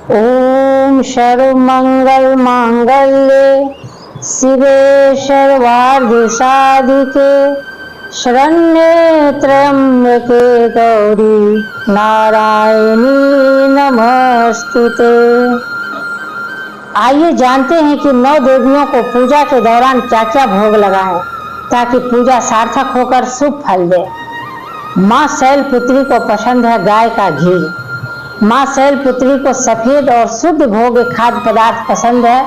ओम सर्वमंगल मांगल्ये शिवे सर्वार्थ साधिके शरण्ये त्र्यंबके गौरी नारायणी नमस्तुते। आइए जानते हैं कि 9 देवियों को पूजा के दौरान क्या क्या भोग लगाएं ताकि पूजा सार्थक होकर शुभ फल दे। माँ शैलपुत्री को पसंद है गाय का घी। माँ शैलपुत्री को सफेद और शुद्ध भोग खाद्य पदार्थ पसंद है,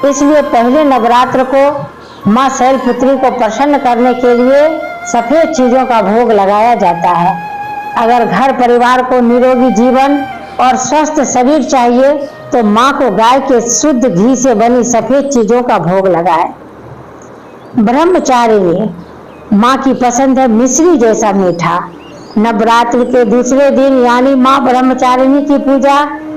इसलिए पहले नवरात्र को माँ शैलपुत्री को प्रसन्न करने के लिए सफेद चीजों का भोग लगाया जाता है। अगर घर परिवार को निरोगी जीवन और स्वस्थ शरीर चाहिए तो माँ को गाय के शुद्ध घी से बनी सफेद चीजों का भोग लगाए। ब्रह्मचारिणी माँ की पसंद है मिश्री जैसा मीठा। नवरात्र के दूसरे दिन यानी माँ ब्रह्मचारिणी की पूजा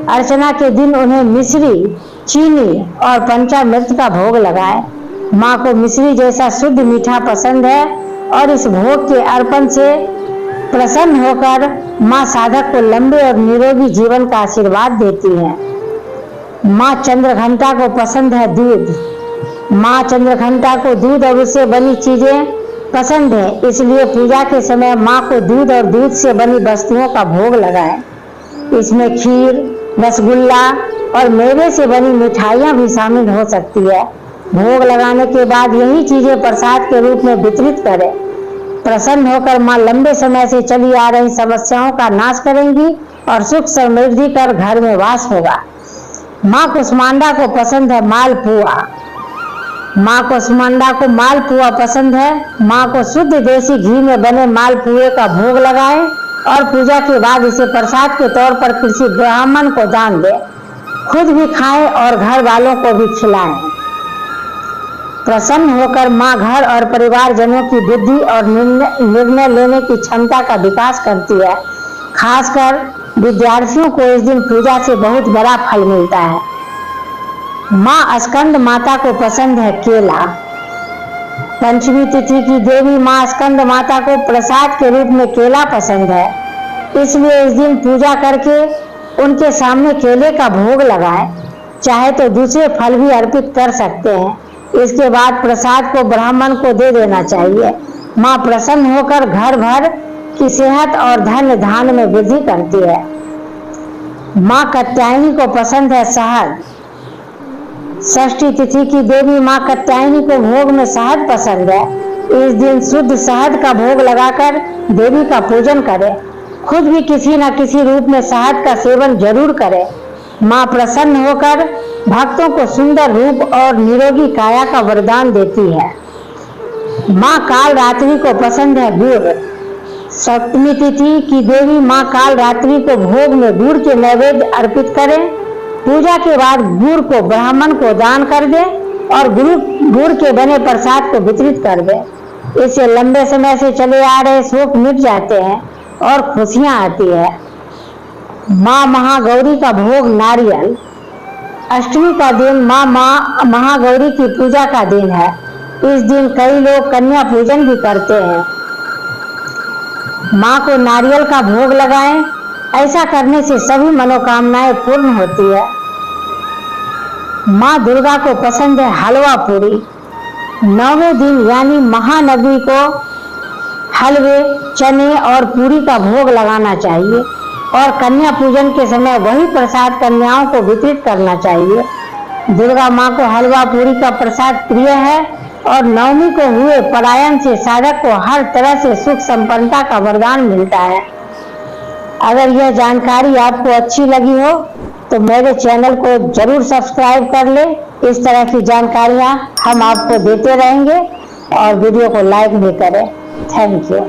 अर्चना के दिन उन्हें मिश्री, चीनी और पंचामृत का भोग लगाए। माँ को मिश्री जैसा शुद्ध मीठा पसंद है और इस भोग के अर्पण से प्रसन्न होकर माँ साधक को लंबे और निरोगी जीवन का आशीर्वाद देती है। माँ चंद्रघंटा को पसंद है दूध। माँ चंद्रघंटा को दूध और उससे बनी चीजें पसंद है, इसलिए पूजा के समय माँ को दूध और दूध से बनी वस्तुओं का भोग लगाएं। इसमें खीर, रसगुल्ला और मेवे से बनी मिठाइयाँ भी शामिल हो सकती है। भोग लगाने के बाद यही चीजें प्रसाद के रूप में वितरित करें। प्रसन्न होकर माँ लंबे समय से चली आ रही समस्याओं का नाश करेंगी और सुख समृद्धि कर घर में वास होगा। माँ कुष्मांडा को पसंद है मालपुआ। माँ कुष्मांडा को मालपुआ पसंद है। माँ को शुद्ध देसी घी में बने मालपुए का भोग लगाएं और पूजा के बाद इसे प्रसाद के तौर पर किसी ब्राह्मण को दान दें। खुद भी खाएं और घर वालों को भी खिलाएं। प्रसन्न होकर माँ घर और परिवारजनों की बुद्धि और निर्णय लेने की क्षमता का विकास करती है। खासकर विद्यार्थियों को इस दिन पूजा से बहुत बड़ा फल मिलता है। माँ स्कंद माता को पसंद है केला। पंचमी तिथि की देवी माँ स्कंद माता को प्रसाद के रूप में केला पसंद है, इसलिए इस दिन पूजा करके उनके सामने केले का भोग लगाएं। चाहे तो दूसरे फल भी अर्पित कर सकते हैं। इसके बाद प्रसाद को ब्राह्मण को दे देना चाहिए। माँ प्रसन्न होकर घर भर की सेहत और धन धान्य में वृद्धि करती है। माँ कात्यायनी को पसंद है शहद। षष्ठी तिथि की देवी माँ कात्यायनी को भोग में शहद पसंद है। इस दिन शुद्ध शहद का भोग लगाकर देवी का पूजन करें। खुद भी किसी न किसी रूप में शहद का सेवन जरूर करें। माँ प्रसन्न होकर भक्तों को सुंदर रूप और निरोगी काया का वरदान देती है। माँ काल रात्रि को पसंद है गुड़। सप्तमी तिथि की देवी माँ काल रात्रि को भोग में गुड़ के नैवेद्य अर्पित करें। पूजा के बाद गुड़ को ब्राह्मण को दान कर दे और गुड़ के बने प्रसाद को वितरित कर दे। इससे लंबे समय से चले आ रहे शोक मिट जाते हैं और खुशियां आती है। माँ महागौरी का भोग नारियल। अष्टमी का दिन माँ महागौरी की पूजा का दिन है। इस दिन कई लोग कन्या पूजन भी करते हैं। माँ को नारियल का भोग लगाएं। ऐसा करने से सभी मनोकामनाएं पूर्ण होती है। माँ दुर्गा को पसंद है हलवा पूरी। 9वें दिन यानी महानवमी को हलवे, चने और पूरी का भोग लगाना चाहिए और कन्या पूजन के समय वही प्रसाद कन्याओं को वितरित करना चाहिए। दुर्गा माँ को हलवा पूरी का प्रसाद प्रिय है और नवमी को हुए पलायन से साधक को हर तरह से सुख संपन्नता का वरदान मिलता है। अगर यह जानकारी आपको अच्छी लगी हो तो मेरे चैनल को जरूर सब्सक्राइब कर ले। इस तरह की जानकारियाँ हम आपको देते रहेंगे और वीडियो को लाइक भी करें। Thank you.